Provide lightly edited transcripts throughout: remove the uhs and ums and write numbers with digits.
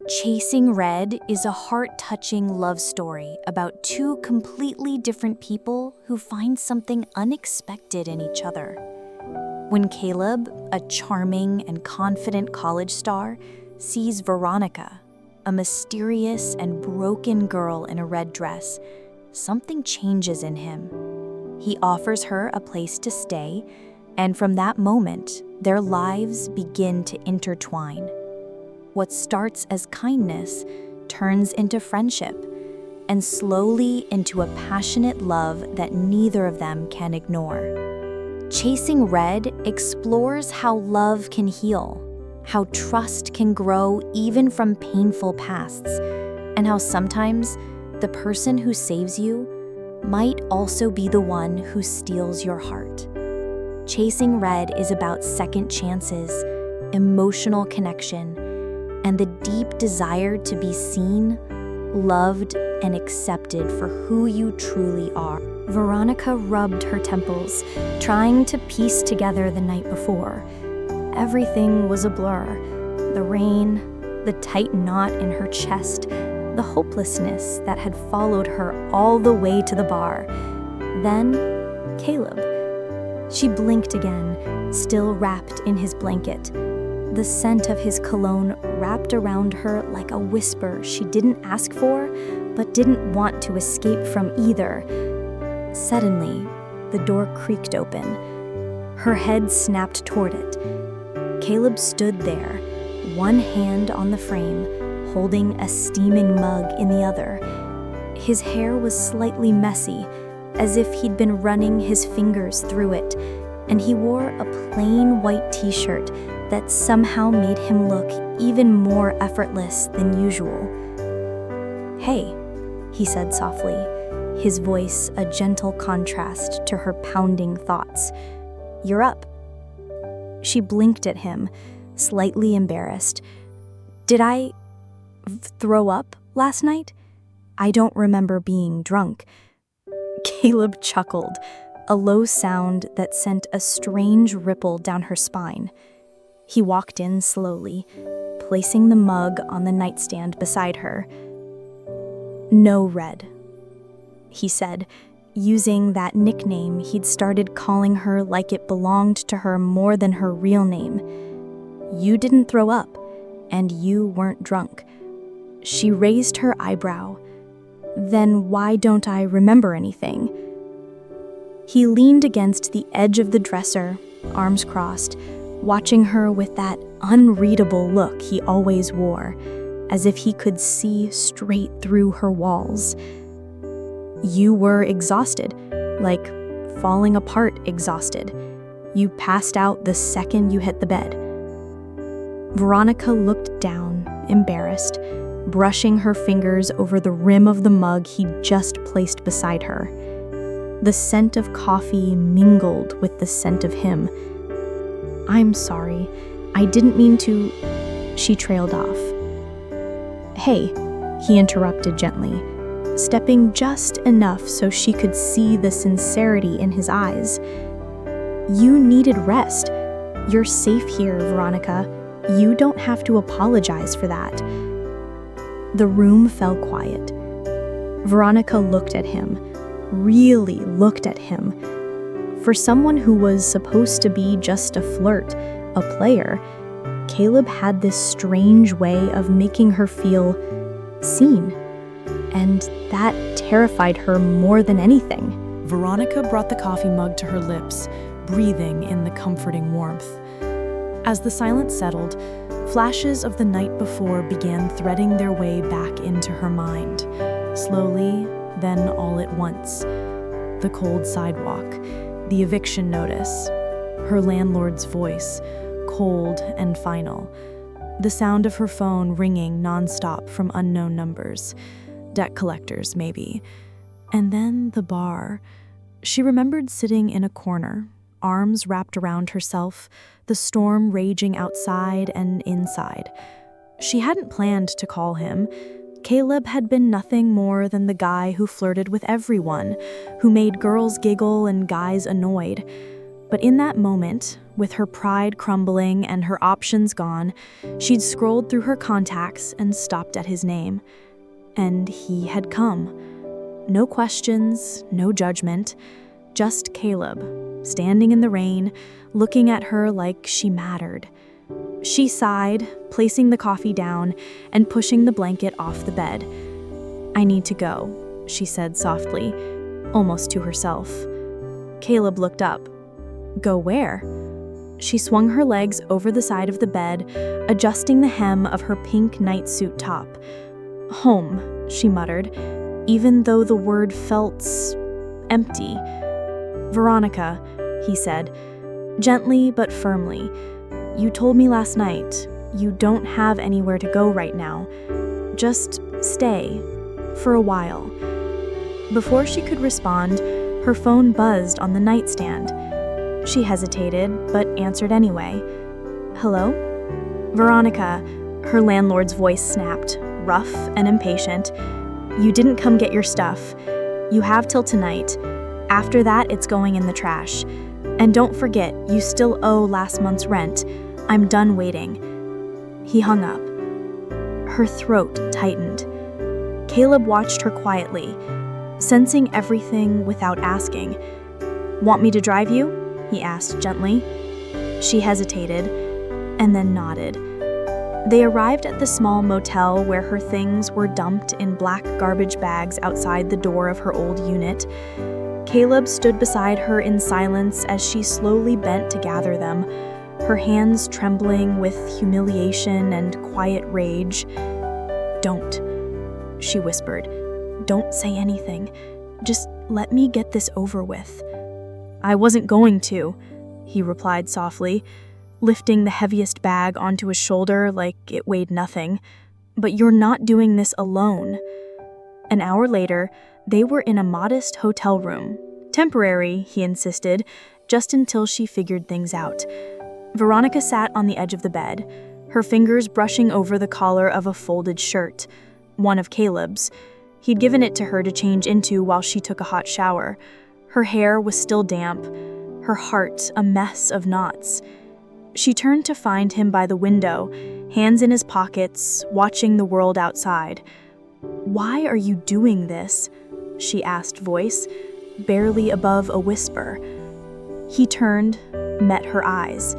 Chasing Red is a heart-touching love story about two completely different people who find something unexpected in each other. When Caleb, a charming and confident college star, sees Veronica, a mysterious and broken girl in a red dress, something changes in him. He offers her a place to stay, and from that moment, their lives begin to intertwine. What starts as kindness turns into friendship, and slowly into a passionate love that neither of them can ignore. Chasing Red explores how love can heal, how trust can grow even from painful pasts, and how sometimes the person who saves you might also be the one who steals your heart. Chasing Red is about second chances, emotional connection, and the deep desire to be seen, loved, and accepted for who you truly are. Veronica rubbed her temples, trying to piece together the night before. Everything was a blur. The rain, the tight knot in her chest, the hopelessness that had followed her all the way to the bar. Then, Caleb. She blinked again, still wrapped in his blanket. The scent of his cologne wrapped around her like a whisper she didn't ask for, but didn't want to escape from either. Suddenly, the door creaked open. Her head snapped toward it. Caleb stood there, one hand on the frame, holding a steaming mug in the other. His hair was slightly messy, as if he'd been running his fingers through it, and he wore a plain white t-shirt that somehow made him look even more effortless than usual. "Hey," he said softly, his voice a gentle contrast to her pounding thoughts. "You're up." She blinked at him, slightly embarrassed. "Did I throw up last night? I don't remember being drunk." Caleb chuckled, a low sound that sent a strange ripple down her spine. He walked in slowly, placing the mug on the nightstand beside her. "No, Red," he said, using that nickname he'd started calling her like it belonged to her more than her real name. "You didn't throw up, and you weren't drunk." She raised her eyebrow. "Then why don't I remember anything?" He leaned against the edge of the dresser, arms crossed, watching her with that unreadable look he always wore, as if he could see straight through her walls. "You were exhausted, like falling apart exhausted. You passed out the second you hit the bed." Veronica looked down, embarrassed, brushing her fingers over the rim of the mug he'd just placed beside her. The scent of coffee mingled with the scent of him. "I'm sorry. I didn't mean to..." She trailed off. "Hey," he interrupted gently, stepping just enough so she could see the sincerity in his eyes. "You needed rest. You're safe here, Veronica. You don't have to apologize for that." The room fell quiet. Veronica looked at him, really looked at him. For someone who was supposed to be just a flirt, a player, Caleb had this strange way of making her feel seen, and that terrified her more than anything. Veronica brought the coffee mug to her lips, breathing in the comforting warmth. As the silence settled, flashes of the night before began threading their way back into her mind, slowly, then all at once. The cold sidewalk, the eviction notice, her landlord's voice, cold and final, the sound of her phone ringing nonstop from unknown numbers, debt collectors maybe, and then the bar. She remembered sitting in a corner, arms wrapped around herself, the storm raging outside and inside. She hadn't planned to call him. Caleb had been nothing more than the guy who flirted with everyone, who made girls giggle and guys annoyed. But in that moment, with her pride crumbling and her options gone, she'd scrolled through her contacts and stopped at his name. And he had come. No questions, no judgment, just Caleb, standing in the rain, looking at her like she mattered. She sighed, placing the coffee down and pushing the blanket off the bed. "I need to go," she said softly, almost to herself. Caleb looked up. "Go where?" She swung her legs over the side of the bed, adjusting the hem of her pink nightsuit top. "Home," she muttered, even though the word felt empty. "Veronica," he said, gently but firmly, "you told me last night you don't have anywhere to go right now. Just stay, for a while." Before she could respond, her phone buzzed on the nightstand. She hesitated, but answered anyway. "Hello?" "Veronica," her landlord's voice snapped, rough and impatient. "You didn't come get your stuff. You have till tonight. After that, it's going in the trash. And don't forget, you still owe last month's rent. I'm done waiting." He hung up. Her throat tightened. Caleb watched her quietly, sensing everything without asking. "Want me to drive you?" he asked gently. She hesitated, and then nodded. They arrived at the small motel where her things were dumped in black garbage bags outside the door of her old unit. Caleb stood beside her in silence as she slowly bent to gather them, her hands trembling with humiliation and quiet rage. "Don't," she whispered. "Don't say anything. Just let me get this over with." "I wasn't going to," he replied softly, lifting the heaviest bag onto his shoulder like it weighed nothing. "But you're not doing this alone." An hour later, they were in a modest hotel room. Temporary, he insisted, just until she figured things out. Veronica sat on the edge of the bed, her fingers brushing over the collar of a folded shirt, one of Caleb's. He'd given it to her to change into while she took a hot shower. Her hair was still damp, her heart a mess of knots. She turned to find him by the window, hands in his pockets, watching the world outside. "Why are you doing this?" she asked, voice barely above a whisper. He turned, met her eyes.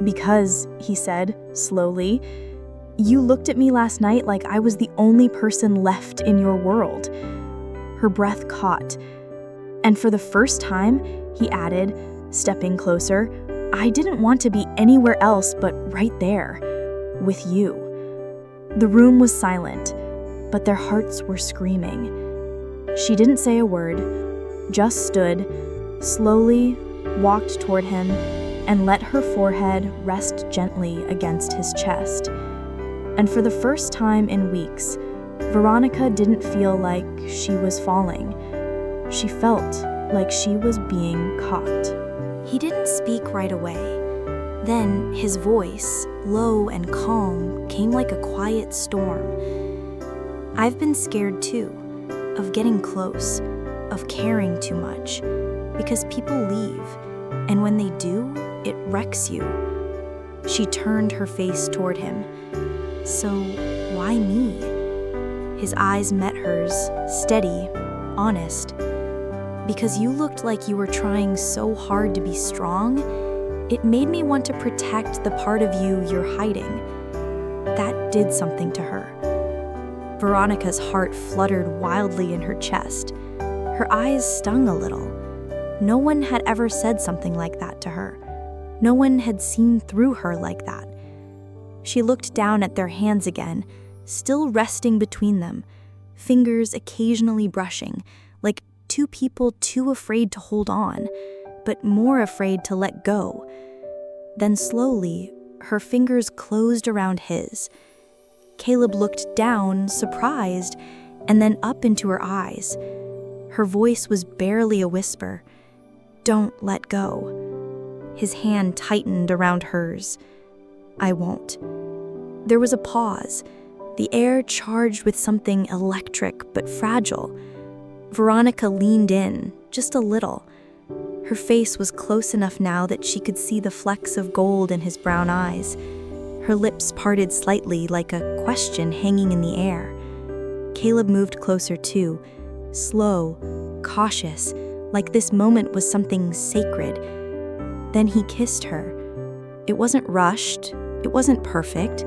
"Because," he said, slowly, "you looked at me last night like I was the only person left in your world." Her breath caught. "And for the first time," he added, stepping closer, "I didn't want to be anywhere else but right there, with you." The room was silent, but their hearts were screaming. She didn't say a word, just stood, slowly walked toward him, and let her forehead rest gently against his chest. And for the first time in weeks, Veronica didn't feel like she was falling. She felt like she was being caught. He didn't speak right away. Then his voice, low and calm, came like a quiet storm. "I've been scared too, of getting close, of caring too much, because people leave, and when they do, it wrecks you." She turned her face toward him. "So, why me?" His eyes met hers, steady, honest. "Because you looked like you were trying so hard to be strong, it made me want to protect the part of you you're hiding." That did something to her. Veronica's heart fluttered wildly in her chest. Her eyes stung a little. No one had ever said something like that to her. No one had seen through her like that. She looked down at their hands again, still resting between them, fingers occasionally brushing, like two people too afraid to hold on, but more afraid to let go. Then slowly, her fingers closed around his. Caleb looked down, surprised, and then up into her eyes. Her voice was barely a whisper. "Don't let go." His hand tightened around hers. "I won't." There was a pause, the air charged with something electric but fragile. Veronica leaned in, just a little. Her face was close enough now that she could see the flecks of gold in his brown eyes. Her lips parted slightly like a question hanging in the air. Caleb moved closer too, slow, cautious, like this moment was something sacred. Then he kissed her. It wasn't rushed, it wasn't perfect.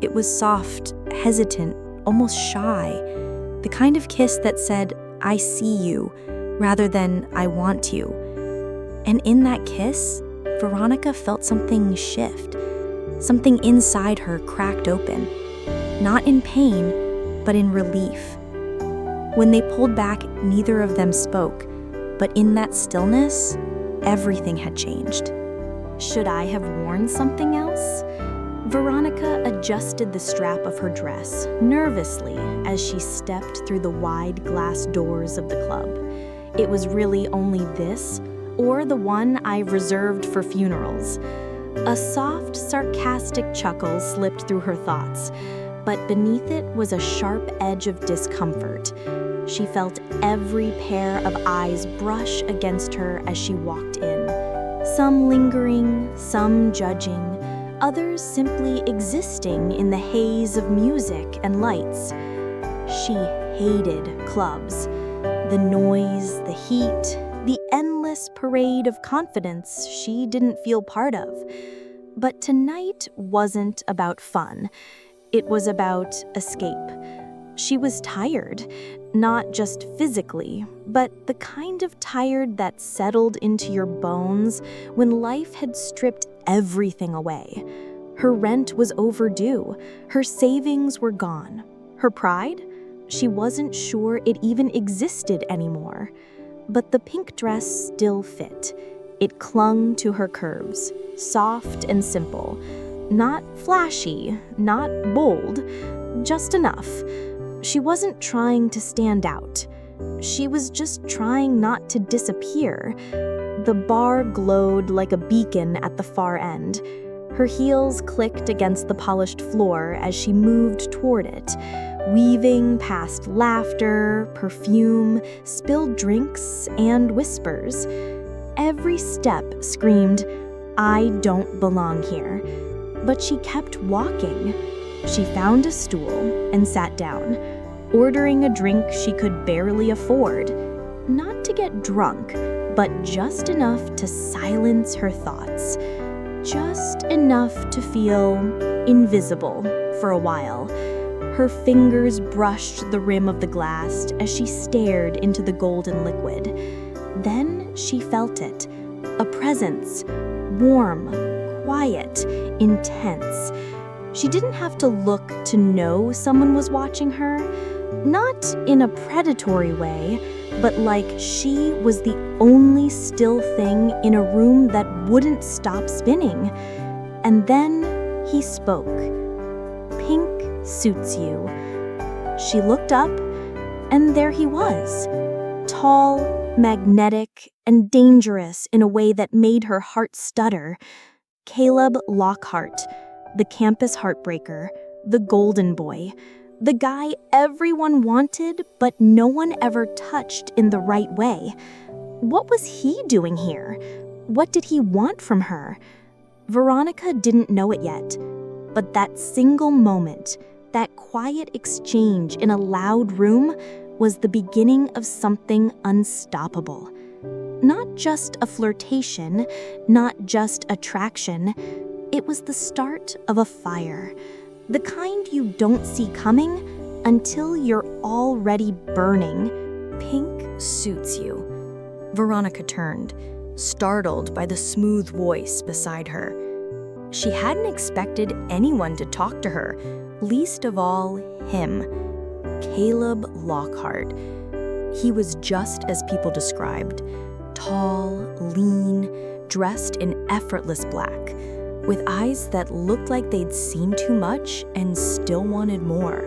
It was soft, hesitant, almost shy. The kind of kiss that said, "I see you," rather than "I want you." And in that kiss, Veronica felt something shift. Something inside her cracked open. Not in pain, but in relief. When they pulled back, neither of them spoke. But in that stillness, everything had changed. Should I have worn something else? Veronica adjusted the strap of her dress nervously as she stepped through the wide glass doors of the club. It was really only this, or the one I reserved for funerals. A soft, sarcastic chuckle slipped through her thoughts, but beneath it was a sharp edge of discomfort. She felt every pair of eyes brush against her as she walked in. Some lingering, some judging, others simply existing in the haze of music and lights. She hated clubs. The noise, the heat, the endless parade of confidence she didn't feel part of. But tonight wasn't about fun. It was about escape. She was tired, not just physically, but the kind of tired that settled into your bones when life had stripped everything away. Her rent was overdue. Her savings were gone. Her pride? She wasn't sure it even existed anymore. But the pink dress still fit. It clung to her curves, soft and simple. Not flashy, not bold, just enough. She wasn't trying to stand out. She was just trying not to disappear. The bar glowed like a beacon at the far end. Her heels clicked against the polished floor as she moved toward it, weaving past laughter, perfume, spilled drinks, and whispers. Every step screamed, "I don't belong here." But she kept walking. She found a stool and sat down, ordering a drink she could barely afford. Not to get drunk, but just enough to silence her thoughts. Just enough to feel invisible for a while. Her fingers brushed the rim of the glass as she stared into the golden liquid. Then she felt it, a presence, warm, quiet, intense. She didn't have to look to know someone was watching her, not in a predatory way, but like she was the only still thing in a room that wouldn't stop spinning. And then he spoke. "Pink suits you." She looked up, and there he was. Tall, magnetic, and dangerous in a way that made her heart stutter. Caleb Lockhart, the campus heartbreaker, the golden boy, the guy everyone wanted but no one ever touched in the right way. What was he doing here? What did he want from her? Veronica didn't know it yet, but that single moment, that quiet exchange in a loud room, was the beginning of something unstoppable. Not just a flirtation, not just attraction. It was the start of a fire. The kind you don't see coming until you're already burning. "Pink suits you." Veronica turned, startled by the smooth voice beside her. She hadn't expected anyone to talk to her, least of all him. Caleb Lockhart. He was just as people described. Tall, lean, dressed in effortless black, with eyes that looked like they'd seen too much and still wanted more.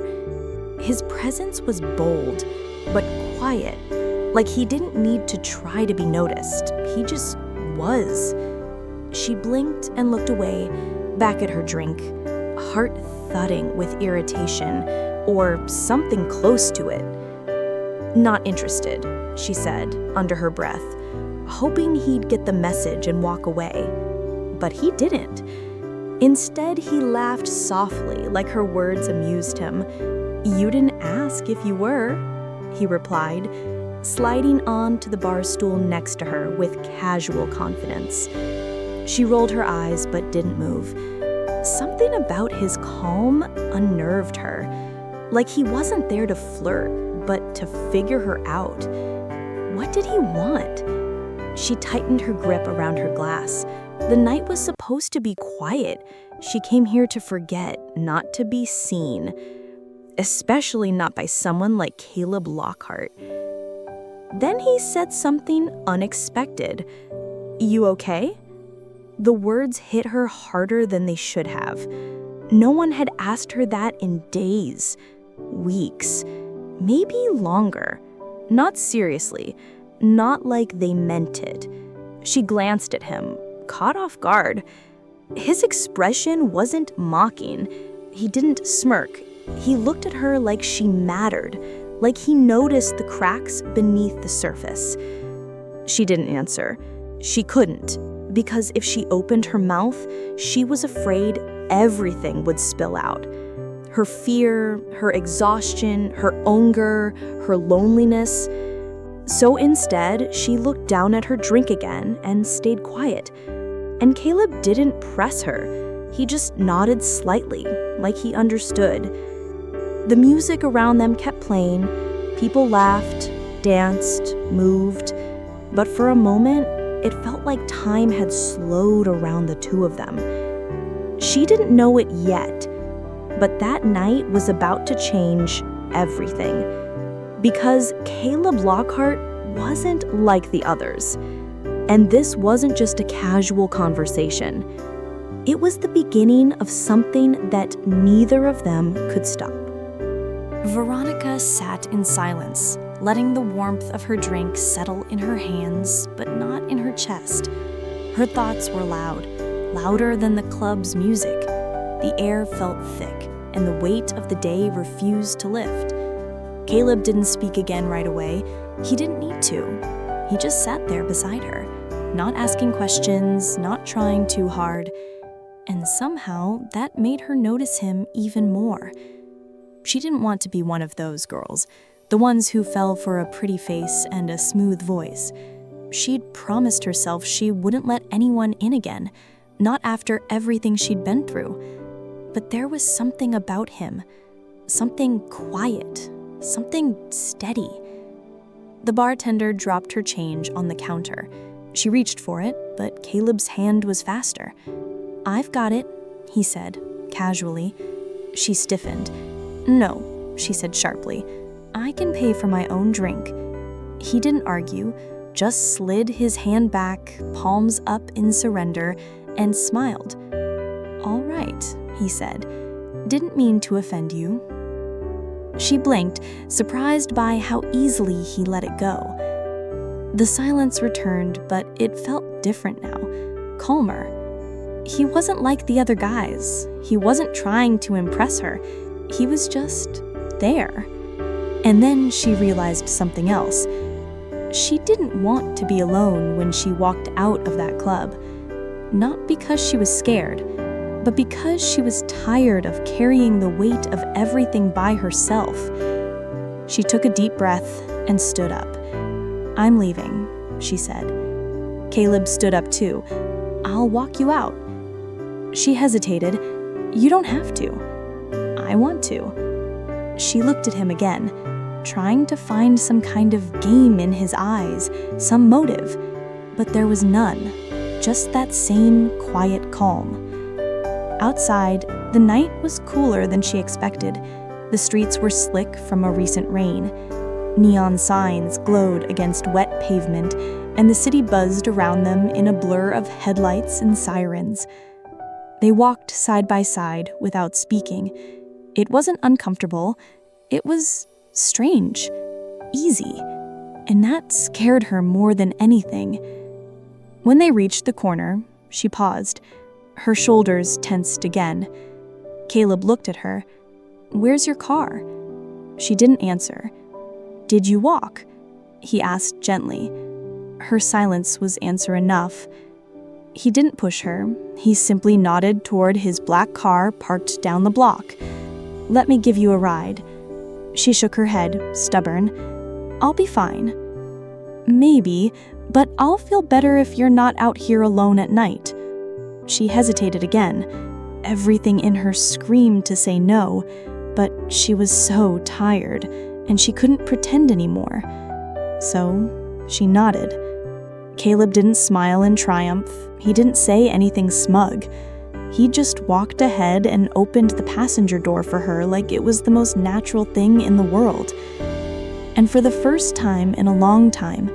His presence was bold, but quiet, like he didn't need to try to be noticed. He just was. She blinked and looked away, back at her drink, heart thudding with irritation, or something close to it. "Not interested," she said, under her breath. hoping he'd get the message and walk away. But he didn't. Instead, he laughed softly, like her words amused him. "You didn't ask if you were," he replied, sliding on to the bar stool next to her with casual confidence. She rolled her eyes but didn't move. Something about his calm unnerved her, like he wasn't there to flirt, but to figure her out. What did he want? She tightened her grip around her glass. The night was supposed to be quiet. She came here to forget, not to be seen. Especially not by someone like Caleb Lockhart. Then he said something unexpected. "You okay?" The words hit her harder than they should have. No one had asked her that in days, weeks, maybe longer. Not seriously, not like they meant it. She glanced at him, caught off guard. His expression wasn't mocking. He didn't smirk. He looked at her like she mattered, like he noticed the cracks beneath the surface. She didn't answer. She couldn't, because if she opened her mouth, she was afraid everything would spill out. Her fear, her exhaustion, her anger, her loneliness. So instead, she looked down at her drink again and stayed quiet. And Caleb didn't press her. He just nodded slightly, like he understood. The music around them kept playing. People laughed, danced, moved. But for a moment, it felt like time had slowed around the two of them. She didn't know it yet, but that night was about to change everything. Because Caleb Lockhart wasn't like the others. And this wasn't just a casual conversation. It was the beginning of something that neither of them could stop. Veronica sat in silence, letting the warmth of her drink settle in her hands, but not in her chest. Her thoughts were loud, louder than the club's music. The air felt thick, and the weight of the day refused to lift. Caleb didn't speak again right away. He didn't need to. He just sat there beside her, not asking questions, not trying too hard. And somehow, that made her notice him even more. She didn't want to be one of those girls, the ones who fell for a pretty face and a smooth voice. She'd promised herself she wouldn't let anyone in again, not after everything she'd been through. But there was something about him, something quiet, something steady. The bartender dropped her change on the counter. She reached for it, but Caleb's hand was faster. "I've got it," he said, casually. She stiffened. "No," she said sharply. "I can pay for my own drink." He didn't argue, just slid his hand back, palms up in surrender, and smiled. "All right," he said. "Didn't mean to offend you." She blinked, surprised by how easily he let it go. The silence returned, but it felt different now, calmer. He wasn't like the other guys. He wasn't trying to impress her. He was just there. And then she realized something else. She didn't want to be alone when she walked out of that club. Not because she was scared, but because she was tired of carrying the weight of everything by herself. She took a deep breath and stood up. "I'm leaving," she said. Caleb stood up too. "I'll walk you out." She hesitated. "You don't have to." "I want to." She looked at him again, trying to find some kind of game in his eyes, some motive. But there was none, just that same quiet calm. Outside, the night was cooler than she expected. The streets were slick from a recent rain. Neon signs glowed against wet pavement, and the city buzzed around them in a blur of headlights and sirens. They walked side by side without speaking. It wasn't uncomfortable. It was strange, easy, and that scared her more than anything. When they reached the corner, she paused. Her shoulders tensed again. Caleb looked at her. "Where's your car?" She didn't answer. "Did you walk?" he asked gently. Her silence was answer enough. He didn't push her. He simply nodded toward his black car parked down the block. "Let me give you a ride." She shook her head, stubborn. "I'll be fine." "Maybe, but I'll feel better if you're not out here alone at night." She hesitated again. Everything in her screamed to say no, but she was so tired, and she couldn't pretend anymore. So she nodded. Caleb didn't smile in triumph. He didn't say anything smug. He just walked ahead and opened the passenger door for her like it was the most natural thing in the world. And for the first time in a long time,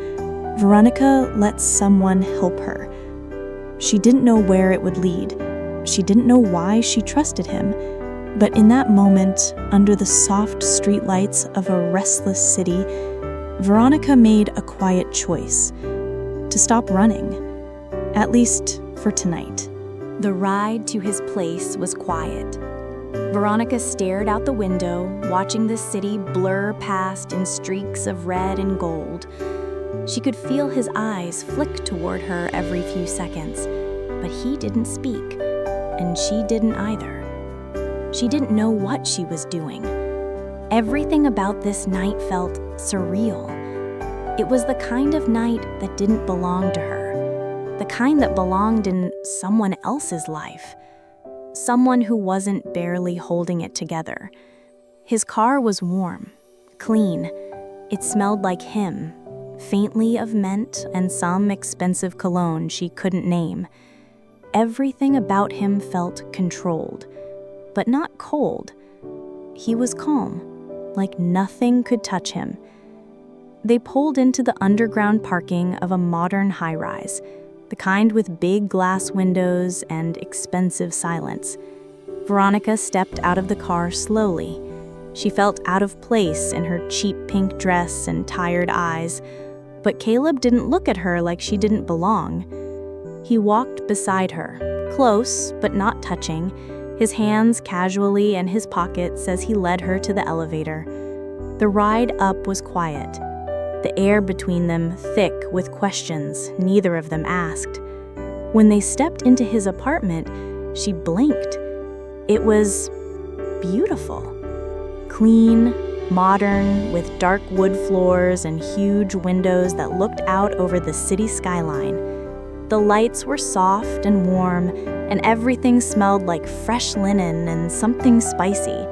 Veronica let someone help her. She didn't know where it would lead. She didn't know why she trusted him. But in that moment, under the soft streetlights of a restless city, Veronica made a quiet choice: to stop running, at least for tonight. The ride to his place was quiet. Veronica stared out the window, watching the city blur past in streaks of red and gold. She could feel his eyes flick toward her every few seconds, but he didn't speak, and she didn't either. She didn't know what she was doing. Everything about this night felt surreal. It was the kind of night that didn't belong to her, the kind that belonged in someone else's life, someone who wasn't barely holding it together. His car was warm, clean. It smelled like him, faintly of mint and some expensive cologne she couldn't name. Everything about him felt controlled, but not cold. He was calm, like nothing could touch him. They pulled into the underground parking of a modern high-rise, the kind with big glass windows and expensive silence. Veronica stepped out of the car slowly. She felt out of place in her cheap pink dress and tired eyes, but Caleb didn't look at her like she didn't belong. He walked beside her, close but not touching, his hands casually in his pockets as he led her to the elevator. The ride up was quiet, the air between them thick with questions neither of them asked. When they stepped into his apartment, she blinked. It was beautiful. Clean, modern, with dark wood floors and huge windows that looked out over the city skyline. The lights were soft and warm, and everything smelled like fresh linen and something spicy.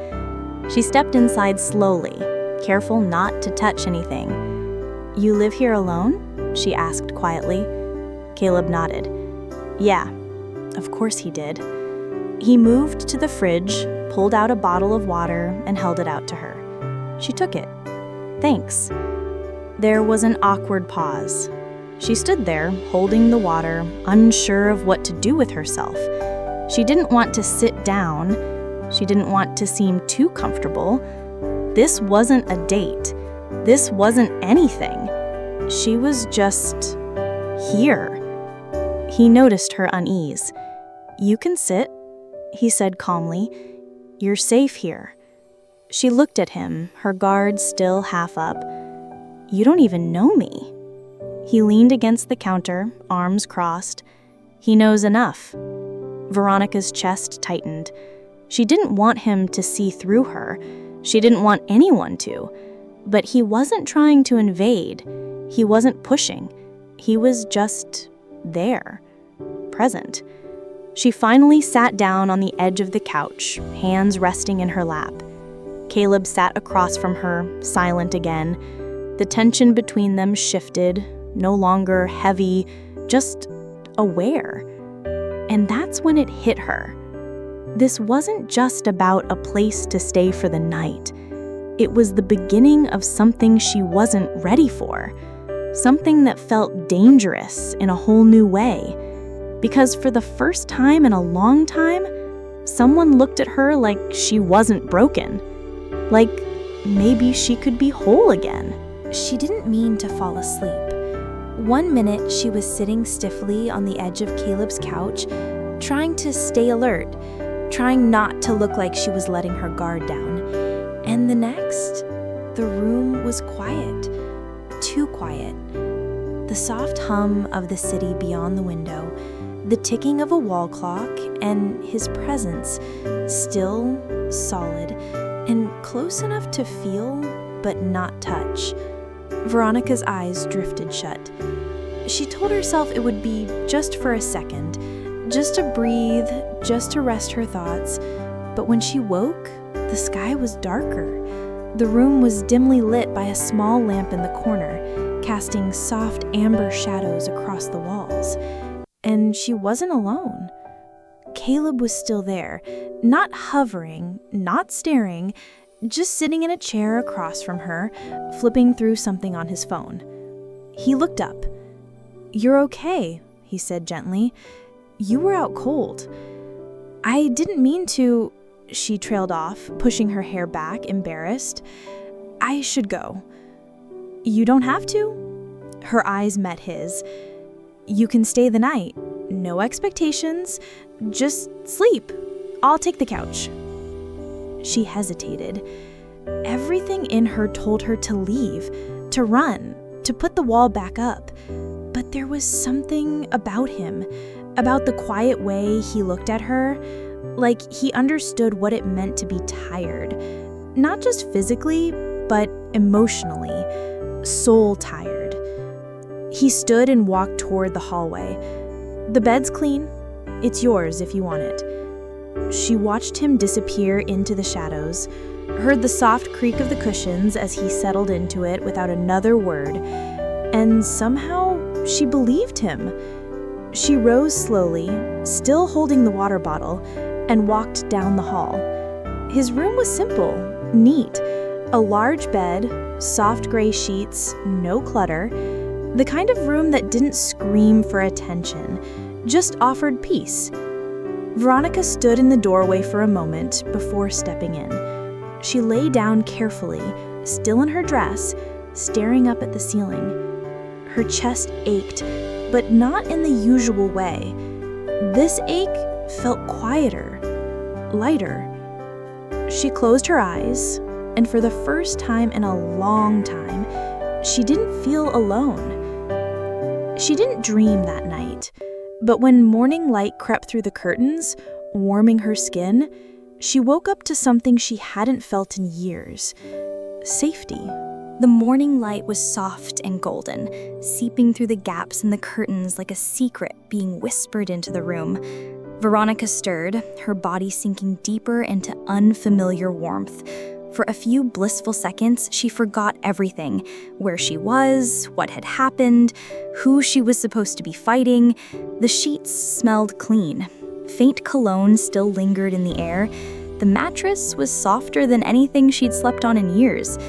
She stepped inside slowly, careful not to touch anything. "You live here alone?" she asked quietly. Caleb nodded. Yeah, of course he did. He moved to the fridge, pulled out a bottle of water, and held it out to her. She took it. "Thanks." There was an awkward pause. She stood there, holding the water, unsure of what to do with herself. She didn't want to sit down. She didn't want to seem too comfortable. This wasn't a date. This wasn't anything. She was just here. He noticed her unease. "You can sit," he said calmly. "You're safe here." She looked at him, her guard still half up. "You don't even know me." He leaned against the counter, arms crossed. "He knows enough." Veronica's chest tightened. She didn't want him to see through her. She didn't want anyone to. But he wasn't trying to invade. He wasn't pushing. He was just there, present. She finally sat down on the edge of the couch, hands resting in her lap. Caleb sat across from her, silent again. The tension between them shifted, no longer heavy, just aware. And that's when it hit her. This wasn't just about a place to stay for the night. It was the beginning of something she wasn't ready for, something that felt dangerous in a whole new way. Because for the first time in a long time, someone looked at her like she wasn't broken, like maybe she could be whole again. She didn't mean to fall asleep. One minute, she was sitting stiffly on the edge of Caleb's couch, trying to stay alert, trying not to look like she was letting her guard down. And the next, the room was quiet, too quiet. The soft hum of the city beyond the window, the ticking of a wall clock, and his presence, still, solid, and close enough to feel, but not touch. Veronica's eyes drifted shut. She told herself it would be just for a second, just to breathe, just to rest her thoughts. But when she woke, the sky was darker. The room was dimly lit by a small lamp in the corner, casting soft amber shadows across the walls. And she wasn't alone. Caleb was still there, not hovering, not staring, just sitting in a chair across from her, flipping through something on his phone. He looked up. "You're okay," he said gently. "You were out cold." "I didn't mean to," she trailed off, pushing her hair back, embarrassed. "I should go." "You don't have to?" Her eyes met his. "You can stay the night. No expectations. Just sleep. I'll take the couch." She hesitated. Everything in her told her to leave, to run, to put the wall back up. But there was something about him, about the quiet way he looked at her, like he understood what it meant to be tired. Not just physically, but emotionally, soul tired. He stood and walked toward the hallway. "The bed's clean. It's yours if you want it." She watched him disappear into the shadows, heard the soft creak of the cushions as he settled into it without another word, and somehow she believed him. She rose slowly, still holding the water bottle, and walked down the hall. His room was simple, neat. A large bed, soft gray sheets, no clutter. The kind of room that didn't scream for attention, just offered peace. Veronica stood in the doorway for a moment before stepping in. She lay down carefully, still in her dress, staring up at the ceiling. Her chest ached, but not in the usual way. This ache felt quieter, lighter. She closed her eyes, and for the first time in a long time, she didn't feel alone. She didn't dream that night, but when morning light crept through the curtains, warming her skin, she woke up to something she hadn't felt in years: safety. The morning light was soft and golden, seeping through the gaps in the curtains like a secret being whispered into the room. Veronica stirred, her body sinking deeper into unfamiliar warmth. For a few blissful seconds, she forgot everything: where she was, what had happened, who she was supposed to be fighting. The sheets smelled clean. Faint cologne still lingered in the air. The mattress was softer than anything she'd slept on in years.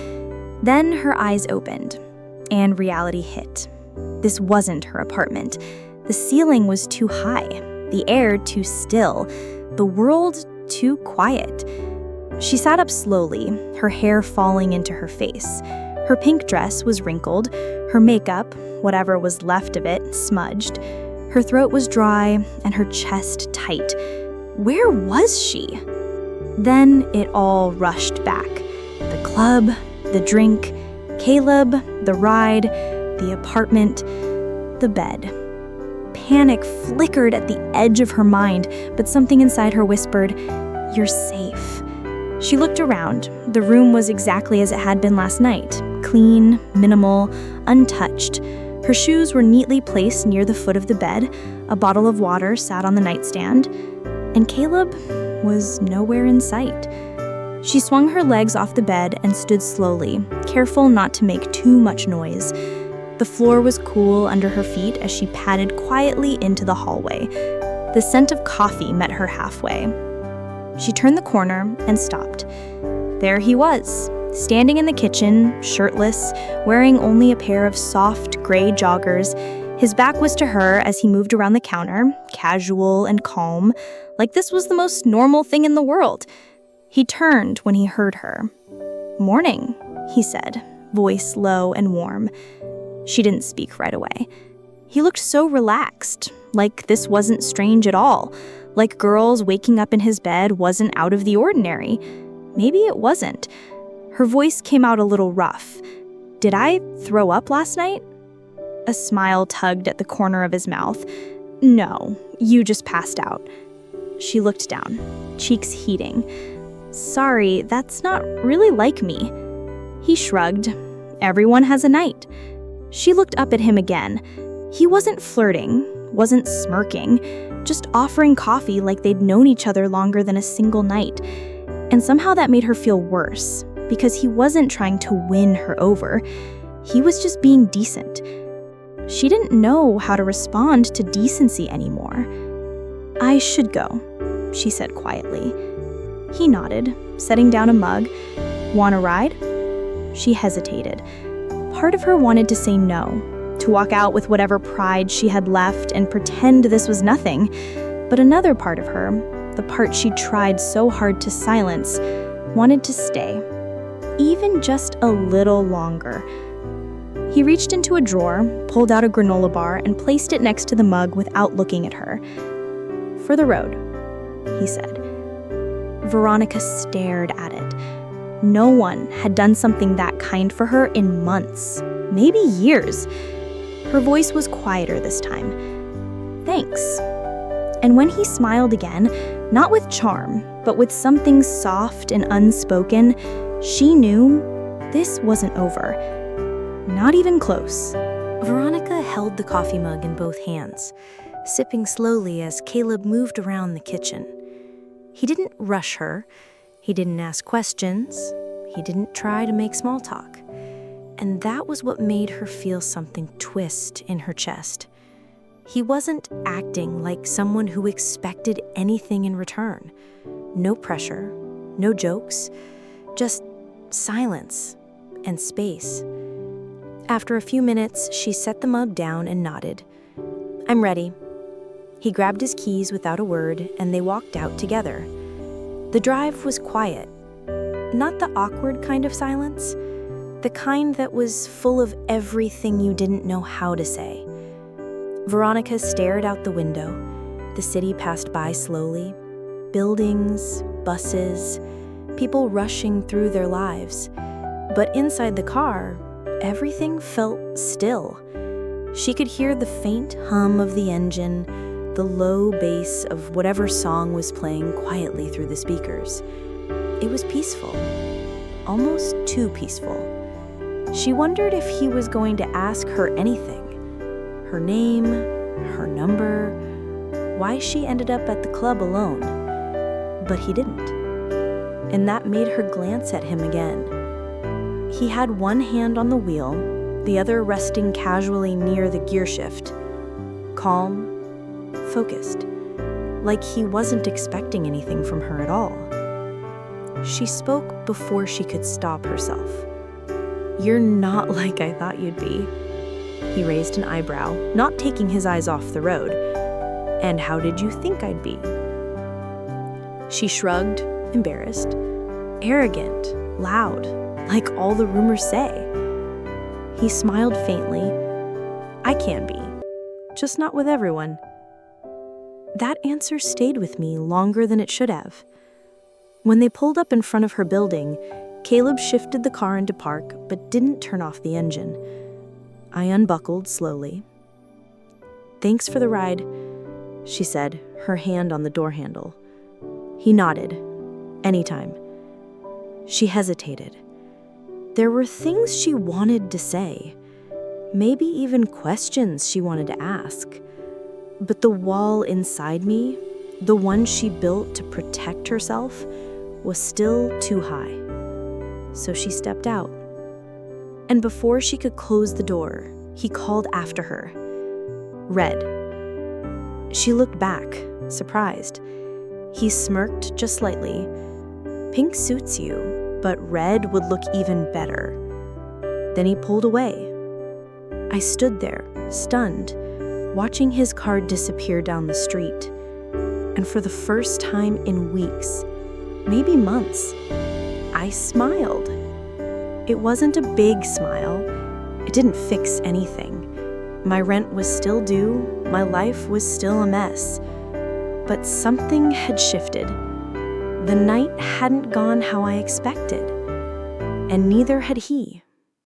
Then her eyes opened, and reality hit. This wasn't her apartment. The ceiling was too high, the air too still, the world too quiet. She sat up slowly, her hair falling into her face. Her pink dress was wrinkled, her makeup, whatever was left of it, smudged. Her throat was dry and her chest tight. Where was she? Then it all rushed back. The club, the drink, Caleb, the ride, the apartment, the bed. Panic flickered at the edge of her mind, but something inside her whispered, "You're safe." She looked around. The room was exactly as it had been last night: clean, minimal, untouched. Her shoes were neatly placed near the foot of the bed. A bottle of water sat on the nightstand, and Caleb was nowhere in sight. She swung her legs off the bed and stood slowly, careful not to make too much noise. The floor was cool under her feet as she padded quietly into the hallway. The scent of coffee met her halfway. She turned the corner and stopped. There he was, standing in the kitchen, shirtless, wearing only a pair of soft gray joggers. His back was to her as he moved around the counter, casual and calm, like this was the most normal thing in the world. He turned when he heard her. "Morning," he said, voice low and warm. She didn't speak right away. He looked so relaxed, like this wasn't strange at all, like girls waking up in his bed wasn't out of the ordinary. Maybe it wasn't. Her voice came out a little rough. "Did I throw up last night?" A smile tugged at the corner of his mouth. "No, you just passed out." She looked down, cheeks heating. "Sorry, that's not really like me." He shrugged. "Everyone has a night." She looked up at him again. He wasn't flirting, wasn't smirking, just offering coffee like they'd known each other longer than a single night. And somehow that made her feel worse, because he wasn't trying to win her over. He was just being decent. She didn't know how to respond to decency anymore. "I should go," she said quietly. He nodded, setting down a mug. "Want a ride?" She hesitated. Part of her wanted to say no, to walk out with whatever pride she had left and pretend this was nothing. But another part of her, the part she tried so hard to silence, wanted to stay, even just a little longer. He reached into a drawer, pulled out a granola bar, and placed it next to the mug without looking at her. "For the road," he said. Veronica stared at it. No one had done something that kind for her in months, maybe years. Her voice was quieter this time. "Thanks." And when he smiled again, not with charm, but with something soft and unspoken, she knew this wasn't over. Not even close. Veronica held the coffee mug in both hands, sipping slowly as Caleb moved around the kitchen. He didn't rush her. He didn't ask questions. He didn't try to make small talk. And that was what made her feel something twist in her chest. He wasn't acting like someone who expected anything in return. No pressure, no jokes, just silence and space. After a few minutes, she set the mug down and nodded. "I'm ready." He grabbed his keys without a word, and they walked out together. The drive was quiet. Not the awkward kind of silence, the kind that was full of everything you didn't know how to say. Veronica stared out the window. The city passed by slowly. Buildings, buses, people rushing through their lives. But inside the car, everything felt still. She could hear the faint hum of the engine, the low bass of whatever song was playing quietly through the speakers. It was peaceful, almost too peaceful. She wondered if he was going to ask her anything. Her name, her number, why she ended up at the club alone. But he didn't. And that made her glance at him again. He had one hand on the wheel, the other resting casually near the gear shift. Calm, focused, like he wasn't expecting anything from her at all. She spoke before she could stop herself. "You're not like I thought you'd be." He raised an eyebrow, not taking his eyes off the road. "And how did you think I'd be?" She shrugged, embarrassed. "Arrogant, loud, like all the rumors say." He smiled faintly. "I can be, just not with everyone." That answer stayed with me longer than it should have. When they pulled up in front of her building, Caleb shifted the car into park but didn't turn off the engine. I unbuckled slowly. "Thanks for the ride," she said, her hand on the door handle. He nodded. "Anytime." She hesitated. There were things she wanted to say, maybe even questions she wanted to ask. But the wall inside me, the one she built to protect herself, was still too high. So she stepped out. And before she could close the door, he called after her. "Red." She looked back, surprised. He smirked just slightly. "Pink suits you, but red would look even better." Then he pulled away. I stood there, stunned, watching his car disappear down the street. And for the first time in weeks, maybe months, I smiled. It wasn't a big smile. It didn't fix anything. My rent was still due, my life was still a mess. But something had shifted. The night hadn't gone how I expected, and neither had he.